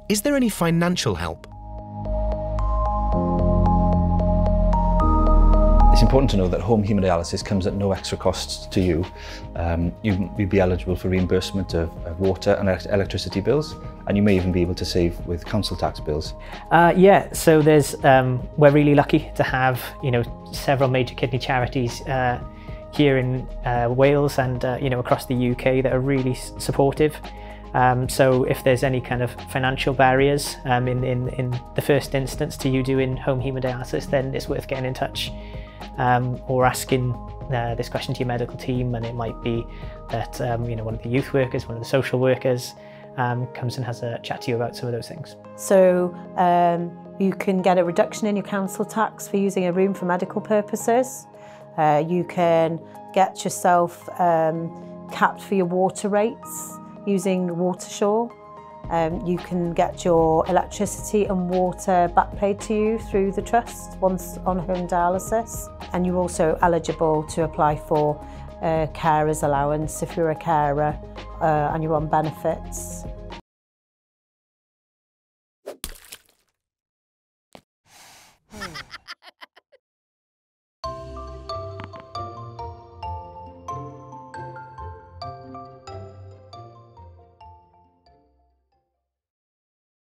Is there any financial help? It's important to know that home hemodialysis comes at no extra cost to you. You'd be eligible for reimbursement of water and electricity bills, and you may even be able to save with council tax bills. Yeah, so we're really lucky to have several major kidney charities here in Wales and across the UK that are really supportive. So if there's any kind of financial barriers in the first instance to you doing home hemodialysis, then it's worth getting in touch or asking this question to your medical team. And it might be that one of the youth workers, one of the social workers comes and has a chat to you about some of those things. So you can get a reduction in your council tax for using a room for medical purposes. You can get yourself capped for your water rates using WaterSure. You can get your electricity and water back paid to you through the trust once on home dialysis. And you're also eligible to apply for carer's allowance if you're a carer and you're on benefits.